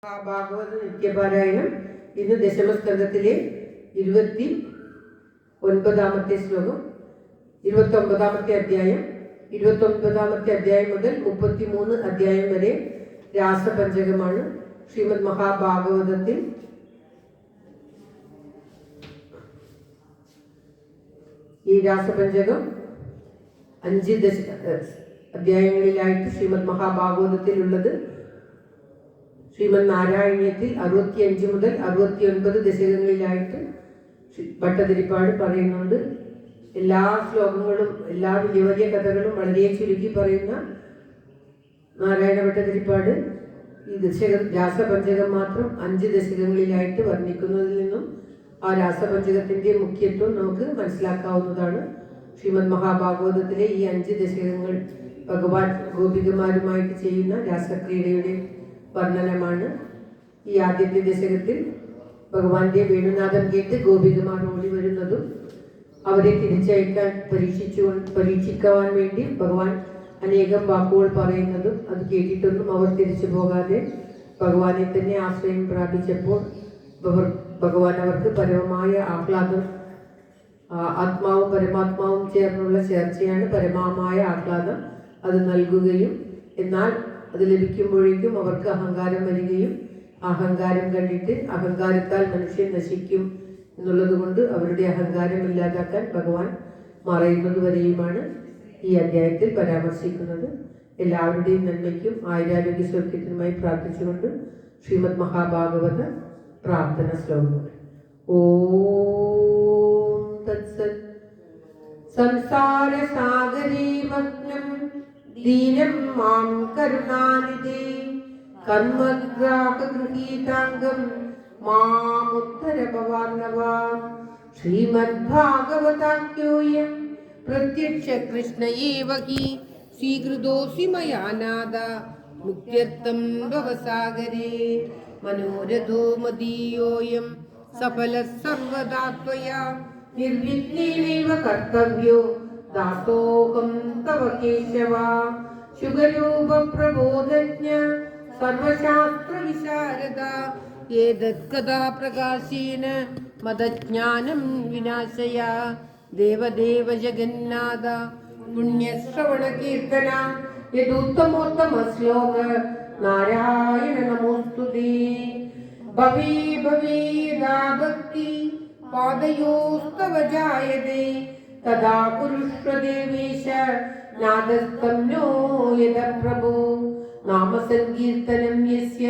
ഭാഗവത നിത്യപാരായണം. ഇന്ന് ദശമസ്കന്ധത്തിലെ 29ാമത്തെ ശ്ലോകം, 29ാമത്തെ അധ്യായം. 29ാമത്തെ അധ്യായം മുതൽ 33 അധ്യായം വരെ രാസപഞ്ചകമാണ്. ശ്രീമദ് മഹാഭാഗവതത്തിൽ ഈ രാസപഞ്ചകം 5 അധ്യായങ്ങളിലായിട്ട് ശ്രീമദ് മഹാഭാഗവതത്തിലുള്ളത്. ശ്രീമദ് നാരായണീയത്തിൽ 65 മുതൽ 69 ദശകങ്ങളിലായിട്ട് ഭട്ടതിരിപ്പാട് പറയുന്നുണ്ട്. എല്ലാ ശ്ലോകങ്ങളും എല്ലാ വലിയ വലിയ കഥകളും വളരെ ചുരുക്കി പറയുന്ന നാരായണ ഭട്ടതിരിപ്പാട് ഈ രാസപഞ്ചകം മാത്രം 5 ദശകങ്ങളിലായിട്ട് വർണ്ണിക്കുന്നതിൽ നിന്നും ആ രാസപഞ്ചകത്തിന്റെ മുഖ്യത്വം നമുക്ക് മനസ്സിലാക്കാവുന്നതാണ്. ശ്രീമദ് മഹാഭാഗവതത്തിലെ ഈ 5 ദശകങ്ങൾ ഭഗവാൻ ഗോപികമാരുമായിട്ട് ചെയ്യുന്ന രാസക്രീഡയുടെ വർണ്ണനമാണ്. ഈ ആദ്യത്തെ ദശകത്തിൽ ഭഗവാന്റെ വേണുനാഥം കേട്ട് ഗോപികമാർ ഓടി വരുന്നതും അവരെ തിരിച്ചയക്കാൻ പരീക്ഷിക്കുവാൻ വേണ്ടി ഭഗവാൻ അനേകം വാക്കുകൾ പറയുന്നതും അത് കേട്ടിട്ടൊന്നും അവർ തിരിച്ചു പോകാതെ ഭഗവാനെ തന്നെ ആശ്രയം പ്രാപിച്ചപ്പോൾ ഭഗവാൻ അവർക്ക് പരമമായ ആഹ്ലാദം, ആത്മാവും പരമാത്മാവും ചേർന്നുള്ള ചേർച്ചയാണ് പരമമായ ആഹ്ലാദം, അത് നൽകുകയും എന്നാൽ അത് ലഭിക്കുമ്പോഴേക്കും അവർക്ക് അഹങ്കാരം വരികയും അഹങ്കാരം കണ്ടിട്ട് അഹങ്കാരത്താൽ മനുഷ്യൻ നശിക്കും എന്നുള്ളത് കൊണ്ട് അവരുടെ അഹങ്കാരം ഇല്ലാതാക്കാൻ ഭഗവാൻ മറയുന്നത് വരെയുമാണ് ഈ അധ്യായത്തിൽ പരാമർശിക്കുന്നത്. എല്ലാവരുടെയും നന്മയ്ക്കും ആയുരാരോഗ്യ സൗഖ്യത്തിനുമായി പ്രാർത്ഥിച്ചുകൊണ്ട് ശ്രീമദ് മഹാഭാഗവത പ്രാർത്ഥന ശ്ലോകങ്ങൾ. ഓം തത്സത്. സംസാര സാഗരേ മഗ്നം ദീനം മാം കരുണാനിധേ കർമ്മഗ്രാഹഗൃഹീതാംഗം മാമുദ്ധര ഭവാർണവ. ശ്രീമദ്ഭാഗവതാഖ്യോയം പ്രത്യക്ഷ കൃഷ്ണ ഏവ ഹി സ്വീകൃതോസി മയാ നാദ മുക്ത്യർത്ഥം ഭവസാഗരേ. മനോരഥോ മദീയോയം സഫലഃ സർവദാ ത്വയാ നിർവിഘ്നേനൈവ കർത്തവ്യോ ദാസോഹം തവ കേശവ. ശുഗരൂപ പ്രബോധജ്ഞ സർവശാസ്ത്ര വിശാരദ ഏതത് കഥാ പ്രകാശേന മദജ്ഞാനം വിനാശയ. ദേവദേവ ജഗന്നാഥ പുണ്യശ്രവണ കീർത്തന യദുത്തമോത്തമ ശ്ലോക നാരായണ നമോസ്തുതേ. ഭവേ ഭവേദാ ഭക്തി പാദയോസ്തവ ജായതേ തദാ കുരുഷ്വ ദേവേശ നാദസ്തം നോ യദ പ്രഭോ. നാമസങ്കീർത്തനം യസ്യ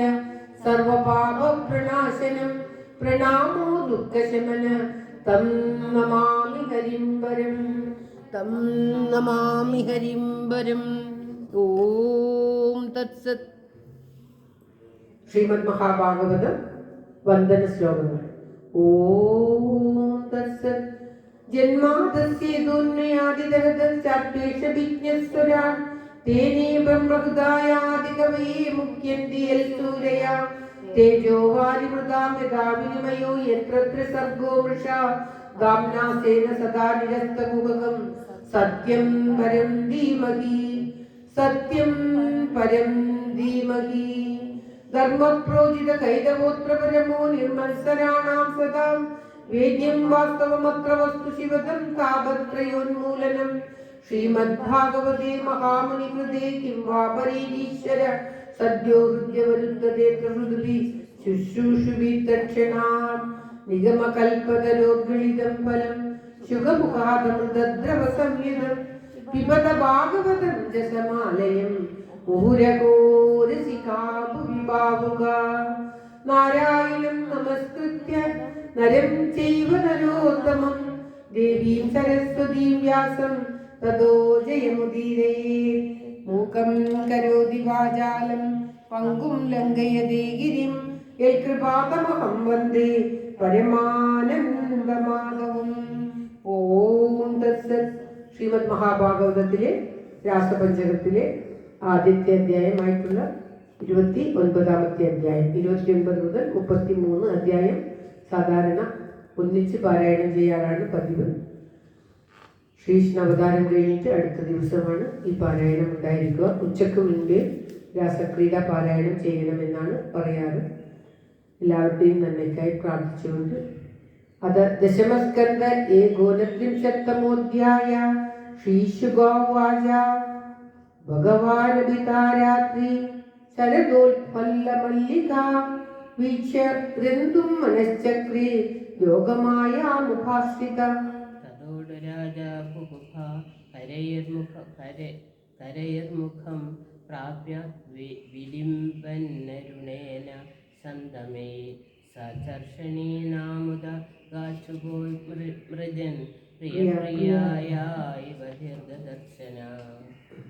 സർവപാപ പ്രണാശനം പ്രണാമോ ദുഃഖശമന തം നമാമി ഹരിംബരം തം നമാമി ഹരിംബരം. ഓം തത്സത്. ശ്രീമദ് മഹാഭാഗവതം വന്ദന ശ്ലോകങ്ങൾ. ഓം തത്സത്. ജന്മാദസ്യേതുന്മയാദിദഹദശ്ചാദ്വേഷവിജ്ഞസ്വരാ തേനേ ബ്രഹ്മഹൃദായാദികവയേ മുഖ്യന്തി യൽ സൂരയാ. തേജോ വാരിമൃതാം യഥാ വിനിമയോ യത്ര സർഗോ വൃഷാ ഗാംനാസേന സദാ നിരസ്തകുഹകം സത്യം പരം ധീമഹി സത്യം പരം ധീമഹി. ധർമ്മപ്രോജിത കൈതഗോത്ര പരമോ നിർമത്സരാണാം സദാം വേദ്യം വാസ്തവമത്ര വസ്തു ശിവദം താപത്രയോന്മൂലനം. ശ്രീമദ്ഭാഗവതേ മഹാമുനികൃതേ കിം വാ പരീരീശ്വര സദ്യോ ഹൃദ്യവരുദ്ധതേ പ്രഹൃതി ശുശ്രൂഷുഭി തക്ഷണാം. നിഗമകൽപതരോദ്ഗളിതം ഫലം ശുഖമുഖാദമൃതദ്രവ സംയുതം പിബത ഭാഗവതം ജസമാലയം മുഹുരഗോ രസികാ ഭുവി ഭാവുകാ. നാരായണം നമസ്കൃത്യ നരം ചൈവ നരോത്തമം ദേവീം സരസ്വതീം വ്യാസം തതോ ജയമുദീരയേ. മൂകം കരോതി വാചാലം പങ്കും ലംഘയതേ ഗിരിം യൽകൃപാതമഹം വന്ദേ പരമാനന്ദമാധവം. ഓം തത്സത്. ശ്രീമദ് മഹാഭാഗവതത്തിലെ രാസപഞ്ചകത്തിലെ ആദ്യത്തെ അധ്യായമായിട്ടുള്ള 29ാമത്തെ അധ്യായം, 29 മുതൽ 33 അധ്യായം സാധാരണ ഒന്നിച്ച് പാരായണം ചെയ്യാറാണ് പതിവ്. ശ്രീകൃഷ്ണ അവതാരം കഴിഞ്ഞിട്ട് അടുത്ത ദിവസമാണ് ഈ പാരായണം ഉണ്ടായിരിക്കുക. ഉച്ചക്ക് മുൻപേ രാസക്രീഡ പാരായണം ചെയ്യണമെന്നാണ് പറയാറ്. എല്ലാവരുടെയും നന്മയ്ക്കായി പ്രാർത്ഥിച്ചുകൊണ്ട് അത് ദശമസ്കന്ധ ഏകോനത്രിംശത്തമോധ്യായ ശ്രീശുഗോവാച ഭഗവാനഭിതാരാത്രി ശരദോത്ഫല്ലമല്ലികാ വീക്ഷ്യ രന്തും മനശ്ചക്രേ യോഗമായാമുപാശ്രിത തതോടു രാജാ ബുഭുഭ കരയർമുഖം പ്രാപ്യ വിലിംബന്നരുണേന സന്തമേ സചർഷണീനാമുദ ഗാച്ചുഗോൽ മൃജൻ പ്രിയപ്രിയായ ദീർഘദർശന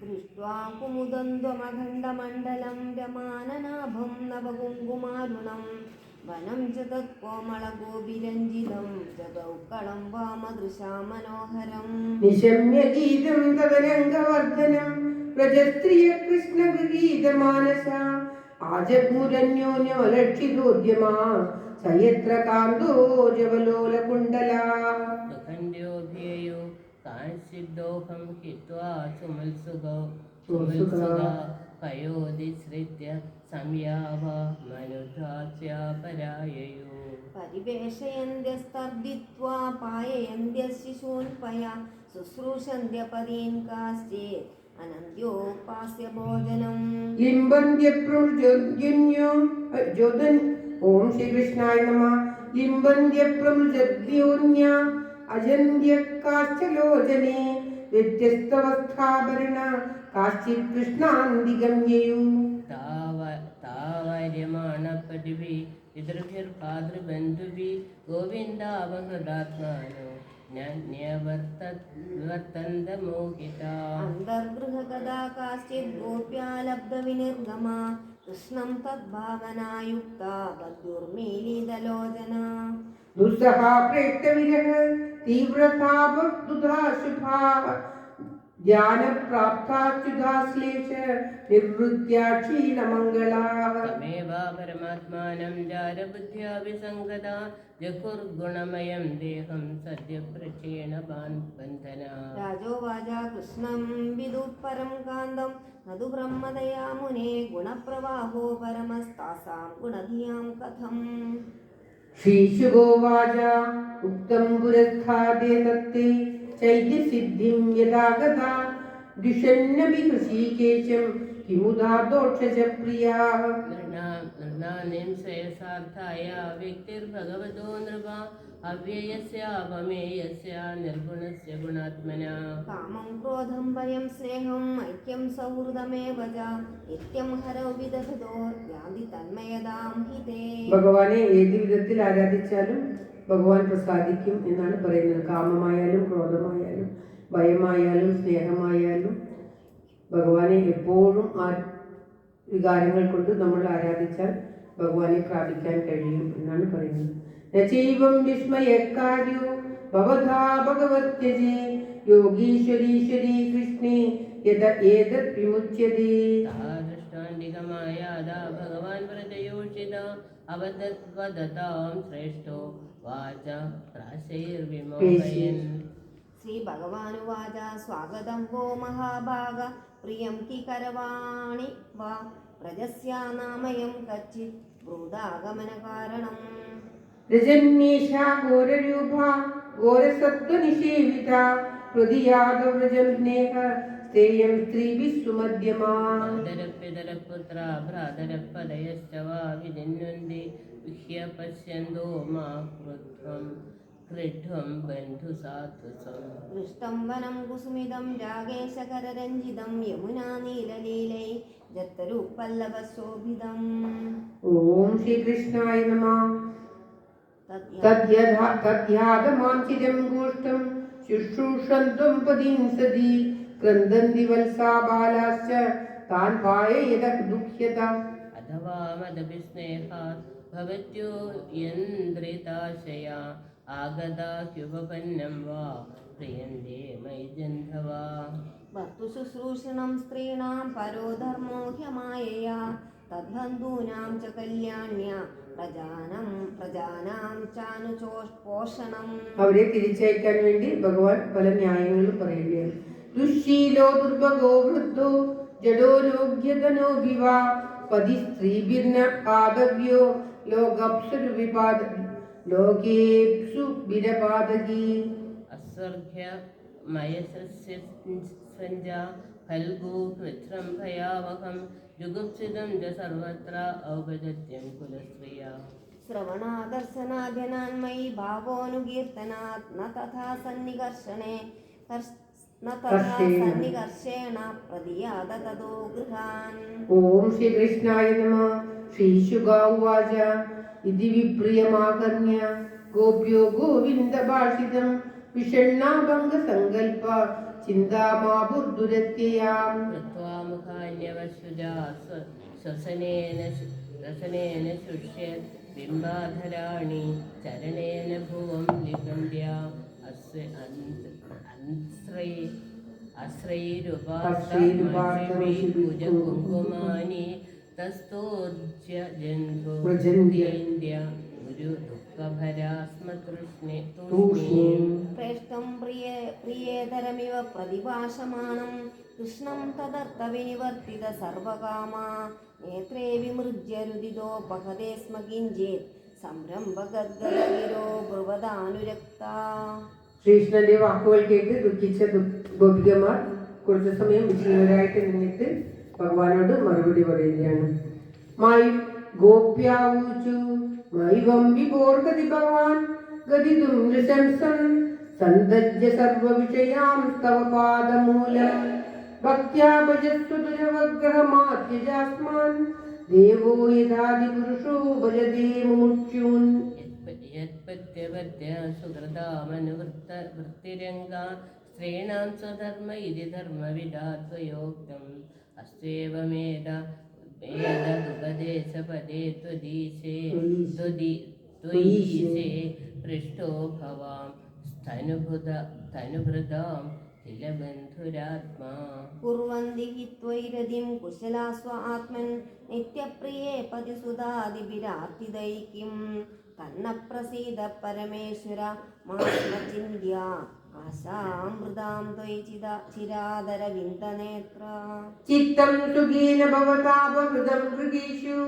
ദൃഷ്ട്വാ കുമുദന്ത്വമഖണ്ഡമണ്ഡലം രമാനനാഭം നവകുങ്കുമാരുണം വനം ച തത്കോമളഗോപിരഞ്ജിതം ജഗൗക്കളം വാമദൃശാ മനോഹരം നിശമ്യ ഗീതം തദനംഗവർദ്ധനം വ്രജസ്ത്രിയ കൃഷ്ണഗീതമാനസ ആജഗ്മുരന്യോന്യമലക്ഷിതോദ്യമാ സയത്ര കാന്തോ ജവലോലകുണ്ടലാ ഖണ്ഡ്യോഭ്യേയോ കാംസിദ്ധോഹം ഹിത്വാ സുമത്സുഗ പയോദിശ്രിത്യ സംയാവ മനുധാസ്യാപരായയോ പരിവേഷയന്ത്യസ്തർദിത്വാ പായയന്ത്യ ശിശൂൻപയ ശുശ്രൂഷന്ത്യ പദീൻ കാശ്ചേത് അനന്ത്യോപാസ്യ ഭോജനം ലിംബന്ധ്യപ്രമുജ്യോദൻ ഓം ശ്രീകൃഷ്ണായ നമഃ ലിംബന്ധ്യപ്രമുജ്യോന്യ അജന്ധ്യ കാശ്ചലോചനേ വ്യത്യസ്തവസ്ഥാഭരണ കാശ്ചിത് കൃഷ്ണാന്തിഗമ്യയു താവര്യമാണപടിഭി പിതൃഭിർഭാതൃബന്ധുഭി ഗോവിന്ദാവഹൃദാത്മാനോ ന്യവർത്തന്തമോഹിതാ അന്തർഗൃഹകഥാ കാശ്ചിത് ഗോപ്യാലബ്ധവിനിർഗമാ കൃഷ്ണം തദ്ഭാവനായുക്ത ബദ്ധുർമീലിതലോചന ദുസ്സഹാ പ്രേക്തവിരഹ തീവ്രതാപദുധാശുഭാ ജ്ഞാനപ്രാപ്താച്യുതാശ്ലേഷ നിവൃത്യാക്ഷീണമംഗളാഃ തമേവാ പരമാത്മാനം ജാരബുദ്ധ്യാ വിസംഗതാ ജഗുർഗുണമയം ദേഹം സദ്യപ്രക്ഷേണ ബന്ധനാ രാജോവാച കൃഷ്ണം വിദുപരം കാന്തം നതു ബ്രഹ്മദയാ മുനേ ഗുണപ്രവാഹോ പരമസ്താസാം ഗുണധിയാം കഥം ശ്രീശുഗോവാച ഉക്തം പുരസ്ഥാദേ തത്തേ ചൈത്യസിദ്ധിം യഥാഗതാ ദുഷന്നപി ഹൃഷീകേശം കിമുദാ ദോഷജ പ്രിയാഃ നൃണാനിം ശ്രേയസാർത്ഥായ വ്യക്തിർഭഗവതോ നൃപ അവ്യയസ്യാപമേയസ്യ നിർഗുണസ്യ ഗുണാത്മനാ കാമം ക്രോധം ഭയം സ്നേഹം ഐക്യം സൗഹൃദമേവ ച നിത്യം ഹരൗ വിദധതോ യാന്തി തന്മയതാം ഹിതേ ഭഗവാനെ ഏത് വിധത്തിൽ ആരാധിച്ചാലും ഭഗവാൻ പ്രസാദിക്കും എന്നാണ് പറയുന്നത്. കാമമായാലും ക്രോധമായാലും ഭയമായാലും സ്നേഹമായാലും ഭഗവാനെ എപ്പോഴും ആ വികാരങ്ങൾ കൊണ്ട് നമ്മൾ ആരാധിച്ചാൽ ഭഗവാനെ പ്രാപിക്കാൻ കഴിയും എന്നാണ് പറയുന്നത്. നചൈവം വിസ്മയക്കാര്യോ ഭവധാ ഭഗവത്യജേ യോഗീശ്വരീശ്വരീ കൃഷ്ണേ യദ ഏതത് വിമുച്യതേ ദൃഷ്ടാന്തികമായാദാ ഭഗവാൻ വ്രജയോഷിത അവതദ്വദതാം ശ്രേഷ്ഠോ വാച പ്രാശൈർവിമോഹയൻ ശ്രീ ഭഗവാനുവാച സ്വാഗതം വോ മഹാഭാഗ പ്രിയം ഹി കരവാണി വാ പ്രജസ്യാനാമയം കച്ചിത് ഭൂതാഗമന കാരണം രജന്യേഷാ ഘോരരൂപാ ഘോരസത്വനിഷേവിത ഹൃദിയാദവ്രജം സ്നേഹ സ്ഥേയം സ്ത്രീഭിः സുമധ്യമാ പിതരപുത്ര ഭ്രാതരപദയശ്ച വാ വിജിന്വന്തി വിഹ്യ പശ്യന്തോ മാ ക്രുദ്ധം ബന്ധുസാത്വസം ദൃഷ്ടം വനം കുസുമിതം രാഗേശകരരഞ്ജിതം യമുനാ നീലലീലൈ ജത്തരൂപല്ലവശോഭിതം ഓം ശ്രീകൃഷ്ണായ നമഃ തദ്യാതമാഞ്ചിരം ഗോഷ്ടം ശുശ്രൂഷന്ത്വം പദീം സദി ക്രന്ദന്തി വത്സാ ബാലാശ്ച താൻ പായയത ദുഃഖ്യത അഥവാ മദഭിസ്നേഹാത് ഭവത്യോ യന്ത്രിതാശയാ ആഗതാഹ്യുപപന്നം വാ പ്രിയന്തേ മയി ജന്ധവാ ഭർത്തുശുശ്രൂഷണം സ്ത്രീണാം പരോ ധർമ്മോ ഹ്യമായയാ തദ്ബന്ധൂനാം ച കല്യാണ്യ പ്രജാനാം ചാനുപോഷണം. അവരെ തിരിച്ചയക്കാൻ വേണ്ടി ഭഗവാൻ പല ന്യായങ്ങളും പറയുകയാണ്. ദുശ്ശീലോ ദുർഭഗോ വൃദ്ധോ ജഡോ രോഗ്യതനോ വിവാ പതി സ്ത്രീഭിർന ആദവ്യോ ലോകേപ്സു വിരപാതകി അസ്വർഗ്യ മയസസ്യ ഫൽഗൂ കൃത്രം ഭയാവഹം ജുഗുപ്സിതം ച സർവത്ര ഔപജത്യം കുലശ്രിയ ശ്രവണാദർശനാദ്യനാന്മയി ഭാവോനുകീർത്തനാത് ന തഥാ സന്നികർഷേണ പ്രതിയാത തതോ ഗൃഹാൻ. ഓം ശ്രീകൃഷ്ണായ നമഃ. ശ്രീശുകാ ഉവാച ഇതി വിപ്രിയമാകർണ്യ ഗോപ്യോ ഗോവിന്ദഭാഷിതം വിഷണ്ണാഭംഗസങ്കൽപ ചിന്താമാപുർദുരത്യയാം. കൃത്വാ മുഖാന്യവശുജാ ശ്വസനേന ശുഷ്യത് ബിംബാധരാണി ചരണേന ഭുവം ലിഖണ്ഡ്യ അശ്രൈരുപാശ്രൈകുജകുങ്കുമാനി തസ്തോർജ്യ ജന്തുന്ദ്യ ഗുരു ദുഃഖഭരാസ്മതൃഷ്ണേ തൂഷ്ണീം. പ്രേഷ്ടം പ്രിയേതരമിവ പ്രതിഭാഷമാണം കൃഷ്ണം തദർത്ഥ വിനിവർത്തിത സർവകാമാ നേത്രേ വിമൃജ്യ രുദിതോപഹതേ സ്മ കിഞ്ചിത് സംരംഭഗദ്ഗദഗിരോ ബ്രുവദാനുരക്ത. ശ്രീകൃഷ്ണന്റെ വാക്കുകൾ കേട്ട് ദുഃഖിച്ച ഗോപികമാർ കുറച്ചു സമയം വിഷീവരായിട്ട് നിന്നിട്ട് ഭഗവാനോട് മറുപടി പറയുകയാണ്. ഗോപ്യാവൂചു മൈവം വിഭോർഗതി ഭഗവാൻ ഗതിതും നൃശംസം സന്തജ്യ സർവവിഷയാം തവ പാദമൂലം ഭക്ത്യാ ഭജസ്തു ദുരവഗ്രഹമാത്യജാസ്മാൻ ദേവോ യഥാദിപുരുഷോ ഭജതേ മുമുക്ഷൂൻ. സുഹൃതാമനുവൃത്തിരംഗാ സ്ത്രീണാം സ്വധർമ്മ ഇതി ധർമ്മവിദാത്വയോക്തം അസ്തേവമേതദുപദേശപദേ ത്വയീശേ പൃഷ്ടോ ഭവാം തനുഭൃതാം കിലബന്ധുരാത്മാ. കുർവന്തി ഹി ത്വൈരതിം കുശലാസ്വ ആത്മൻ നിത്യപ്രിയേ പതിസുതാദിഭിരാർത്തിദൈക്യം തന്ന പ്രസീദ പരമേശ്വര മാസ്മചിന്യ ആശാമൃതാം ത്വയി ചിരാദരവിന്ദനേത്ര. ചിത്തം സുഖേന ഭവതാപഹൃതം ഗൃഹീഷു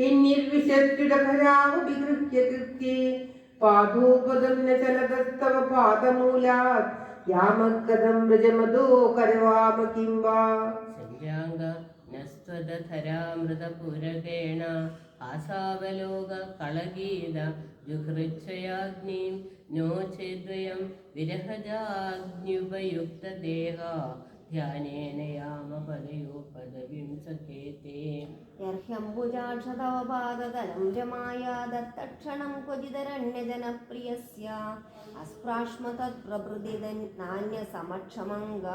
ഇന്നിർവിശത്യുരഖരാവവിഗൃഹ്യ കൃത്യേ പാദോപദം ന ചലതസ്തവ പാദമൂലാത് യാമക്കദം വ്രജമദോ കരവാമ കിം വാ. സംജാംഗ നസ്ത്വദധരാമൃതപുരകേണ ആസാവലോക കളഗീത ജുഹൃച്ഛയാഗ്നിം നോ ചേദ്വയം വിരഹജാഗ്ന്യുപയുക്തദേഹ ധ്യാനേന യാമപദയോ പദവിം സഖേതേ. യർഹ്യംബുജാക്ഷതവ പാദതലം രമായാ ദത്തക്ഷണം ക്വചിതരണ്യജനപ്രിയസ്യ അസ്പ്രാഷ്മ തത്പ്രഭൃതിദൻ നാന്യസമക്ഷമംഗ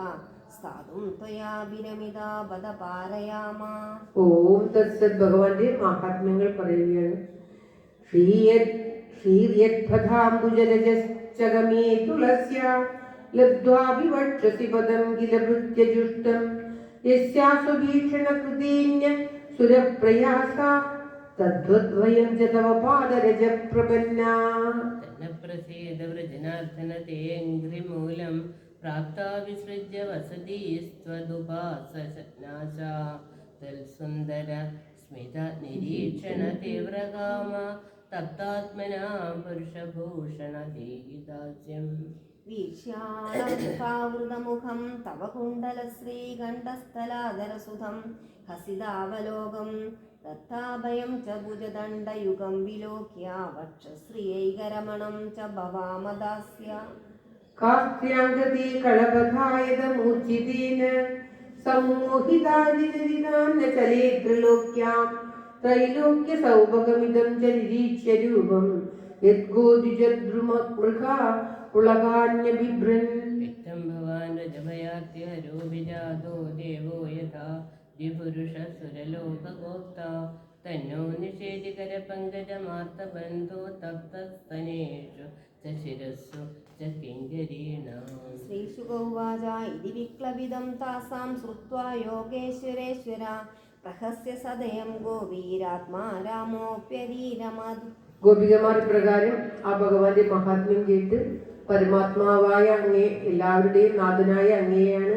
സ്ഥാതും ത്വയാ വിരമിതാ ബദ പാരയാമ. ഓം തത്സത്. ഭഗവാന്റെ മഹാത്മ്യങ്ങൾ പറയുകയാണ്. ശ്രീയദ്ഭധാംബുജലജശ്ചഗമേ തുളസ്യ ലബ്ധ്വാ വിവക്ഷസി പദം കില ഭൃത്യജുഷ്ടം യസ്യാസ്വഭീഷണകൃതേന്യ സുരപ്രയാസ തദ്വദ്വയം ച തവ പാദരജപ്രപന്നാ. പ്രസീദ വൃജനാർത്ഥന തേംഘ്രിമൂലം പ്രാപ്താ വിസൃജ്യ വസതിസ്ത്വദുപാസനാശാ തൽസുന്ദര സ്മിത നിരീക്ഷണ തീവ്രകാമ തപ്താത്മനാം പുരുഷഭൂഷണ ദേഹിദാസ്യം. വീക്ഷ്യാളമുഖാവൃതമുഖം തവ കുണ്ഡലശ്രീകണ്ഠസ്ഥലാധരസുധം ഹസിതാവലോകം ദത്താഭയം ച ഭുജദണ്ഡയുഗം വിലോക്യ വക്ഷശ്രിയൈകരമണം ച ഭവാമദാസ്യ. കാസ്ത്യാംഗതേ കളപധായതമൂർച്ഛിതേന സമ്മോഹിതാദിതരിതാന്ന ചലേ ത്രിലോക്യാം ത്രൈലോക്യ സൗഭഗമിദം ച നിരീക്ഷ്യ രൂപം യദ്ഗോദ്വിജദ്രുമമൃഗാ പുളകാന്യബിഭ്രൻ. വിക്രം ഭവാൻ രജഭയാത്യഹരോ വിജാതോ ദേവോ യഥാ ദ്വിപുരുഷസുരലോകഗോപ്ത തന്നോ നിഷേധികര പങ്കജമാർത്തബന്ധോ തപ്തസ്തനേഷു ച ശിരസ്സു ച കിങ്കരീണാം. ശ്രീശുക ഉവാച ഇതി വിക്ലബിദം താസാം ശ്രുത്വാ യോഗേശ്വരേശ്വര പ്രഹസ്യ സദയം ഗോവീരാത്മാ രാമോപ്യരീരമത്. ഗോപികമാർ പ്രകാരം ആ ഭഗവാന്റെ മഹാത്മ്യം കേട്ട് പരമാത്മാവായ അങ്ങേ, എല്ലാവരുടെയും നാഥനായ അങ്ങയെയാണ്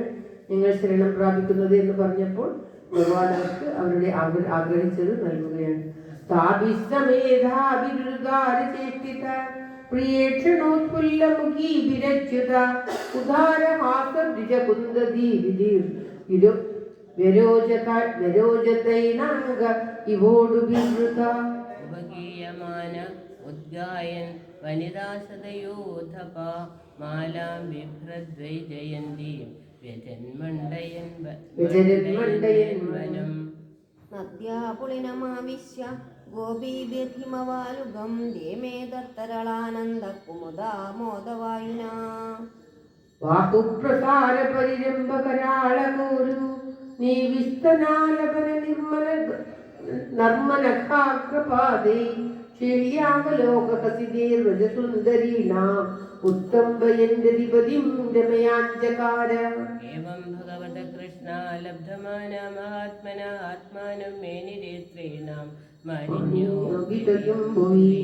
നിങ്ങൾ ശരണം പ്രാപിക്കുന്നത് എന്ന് പറഞ്ഞപ്പോൾ ഭഗവാൻ അവർക്ക് അവരുടെ ആഗ്രഹിച്ചത് നൽകുകയാണ്. താഭിസമേധാഭിരുദാരചേഷ്ടിത പ്രിയേക്ഷണോത്ഫുല്ലമുഖീ വിരച്യുത ഉദാരഹാസദ്വിജകുന്ദീ വിരോചതൈനാംഗ ഇവോടുവിവൃത ഉപഗീയമാന ഉദ്ഗായൻ വനിതാസതയോധപ മാലാം ബിഭ്രദ്വൈജയന്തീം വ്യജന്മണ്ഡയൻ വനം നദ്യാപുളിനമാവിശ്യ ഗോപീഭിർഹിമവാലുഗം ദേമേ ദത്തരളാനന്ദകുമുദാമോദവായുനാ ബാഹുപ്രസാര പരിരംഭകരാളകൂരു നീവിസ്തനാലപന നിർമ്മല നർമ്മനഖാഗ്രപാദേ ശീല്യാവലോകഹസിതേർവജസുന്ദരീണാം ഉത്തംബയന്തരിപതിം രമയാഞ്ചകാര ഏവം ഭഗവത കൃഷ്ണ ലബ്ധമാന മഹാത്മന ആത്മാനം മേനിരേത്രേണാം മാലിന്യോ ഭുവി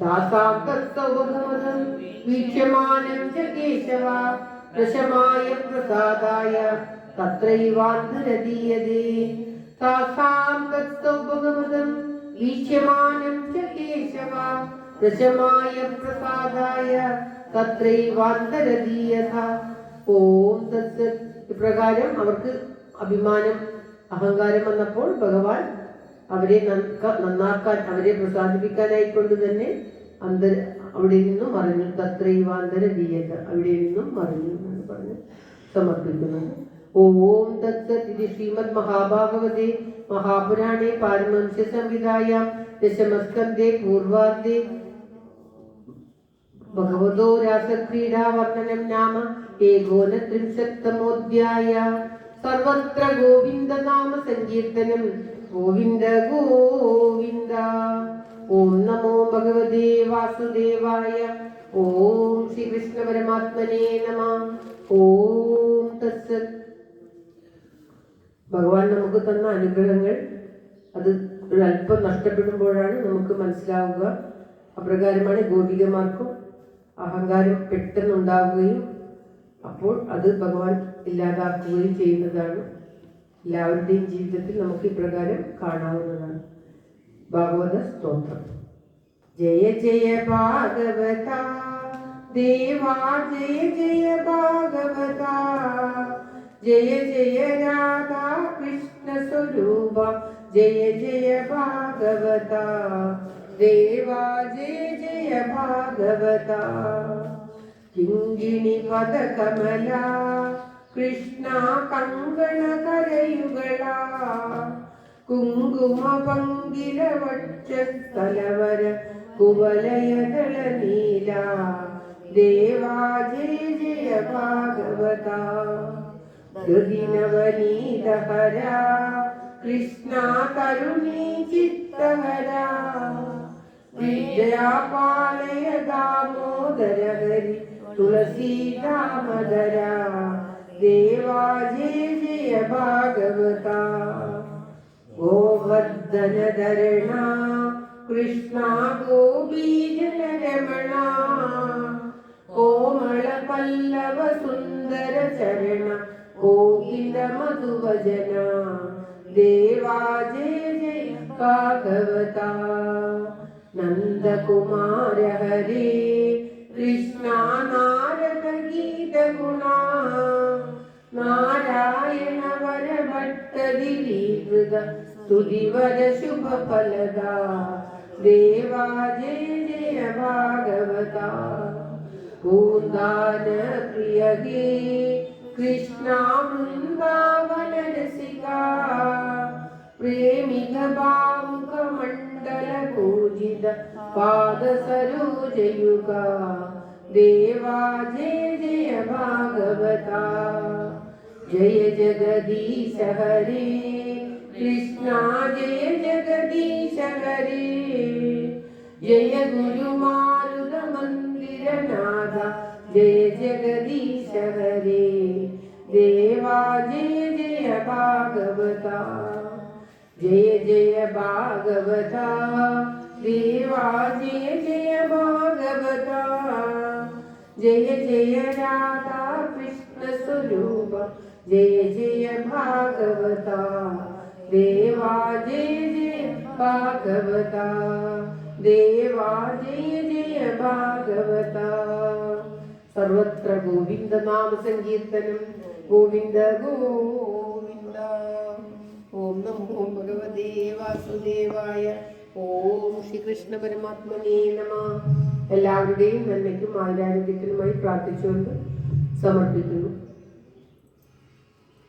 താസാം തത്സൗഭഗവതം വീക്ഷ്യമാനം ച കേശവ പ്രശമായ പ്രസാദായ തത്രൈവാന്തരദീയതേ താസാം തത്സൗഭഗവതം വീക്ഷ്യമാനം ച കേശവ പ്രശമായ പ്രസാദായ തത്രൈവാന്തരദീയത. ഓം തത്സത്. ഇപ്രകാരം അവർക്ക് അഭിമാനം അഹങ്കാരം വന്നപ്പോൾ ഭഗവാൻ അവരെ നന്നാക്കാൻ അവരെ പ്രസാദിപ്പിക്കാനായിക്കൊണ്ട് തന്നെ അവിടെ നിന്നും മറിഞ്ഞു. തത്രൈവാന്തരദീയത, അവിടെ നിന്നും മറിഞ്ഞു എന്ന് പറഞ്ഞ് സമർപ്പിക്കുന്നത്. ഓം തത്സത്. ഇത് ശ്രീമദ് മഹാഭാഗവതേ മഹാപുരാണേ പാരമഹംസ്യ സംഹിതായാം ദശമസ്കന്ധേ പൂർവാർദ്ധേ ഭഗവതോ രാസക്രീഡാവർണ്ണനം നാമ ഏകോനത്രിംശത്തമോധ്യായ. സർവത്ര ഗോവിന്ദ നാമ സങ്കീർത്തനം. ഗോവിന്ദ ഗോവിന്ദ. ഓം നമോ ഭഗവതേ വാസുദേവായ. ഓം ശ്രീകൃഷ്ണ പരമാത്മനേ നമഃ. ഓം തത്സത്. ഭഗവാൻ നമുക്ക് തന്ന അനുഗ്രഹങ്ങൾ അത് ഒരല്പം നഷ്ടപ്പെടുമ്പോഴാണ് നമുക്ക് മനസ്സിലാവുക. അപ്രകാരമാണ് ഗോപികമാർക്കും അഹങ്കാരം പെട്ടെന്നുണ്ടാവുകയും അപ്പോൾ അത് ഭഗവാൻ ഇല്ലാതാക്കുകയും ചെയ്യുന്നതാണ്. എല്ലാവരുടെയും ജീവിതത്തിൽ നമുക്ക് ഇപ്രകാരം കാണാവുന്നതാണ്. ഭാഗവത സ്തോത്രം. ജയ ജയ ഭാഗവത ദേവാ, ജയ ജയ ഭാഗവത, ജയ ജയ രാധാ കൃഷ്ണ സ്വരൂപ, ജയ ജയ ഭാഗവത ദേവാ, ജയ ജയ ഭാഗവത. കിങ്കിണി പദകമല കൃഷ്ണ കങ്കണ കരയുകള, കുങ്കുമ പങ്കില വക്ഷസ്ഥലവര കുവലയദള നീല, ദേവാ ജയ ജയ ഭാഗവത. ഗതിനവനീതഹര കൃഷ്ണ കരുണീ ചിത്തഹര, വിദ്യാപാലയ ദാമോദര ഹരി തുളസീ ദാമോദര, ദേവാ ജയ ജയ ഭാഗവത. ഗോവർദ്ധനധരണ കൃഷ്ണ ഗോപീജനരമണ, കോമള പല്ലവ സുന്ദര ചരണ ഗോവിന്ദ മധുവജന, ദേവാ ജയ ജയ ഭാഗവത. നന്ദകുമാര ഹരേ കൃഷ്ണ നാരദ ഗീത ഗുണ, നാരായണ വര ഭട്ടതിരീകൃത സ്തുതിവര ശുഭ ഫലദ, ദേവാ ജയ ജയ ഭാഗവത. പൂന്താന പ്രിയ ഹേ കൃഷ്ണ വൃന്ദാവന രസിക, പ്രേമിക ഭാവുക മണ്ഡല പൂജിത പാദ സരോജയുഗ, ദേവാ ജയ ജയ ഭാഗവത. ജയ ജഗദീശ ഹരേ കൃഷ്ണ, ജയ ജഗദീശ ഹരേ, ജയ ഗുരുമാരുത മന്ദിരനാഥ, ജയ ജഗദീശ ഹരേ, ദേവാ ജയ ജയ ഭാഗവത. ജയ ജയ ഭാഗവത ദേവാ, ജയ ജയ ഭാഗവത. ജയ ജയ രാധാ കൃഷ്ണ സ്വരൂപ, ജയ ജയ ഭാഗവത ദേവാ, ജയ ജയ ഭാഗവത ദേവാ ജയ ജയ ഭാഗവത. സർവത്ര ഗോവിന്ദ നാമ സങ്കീർത്തനം ഗോവിന്ദ ഗോവിന്ദ. ഓം നമോ ഭഗവതേ വാസുദേവായ. ഓം ശ്രീകൃഷ്ണ പരമാത്മനേ നമഃ. എല്ലാവരുടെയും നന്മയ്ക്കും ആരോഗ്യത്തിനുമായി പ്രാർത്ഥിച്ചുകൊണ്ട് സമർപ്പിക്കുന്നു.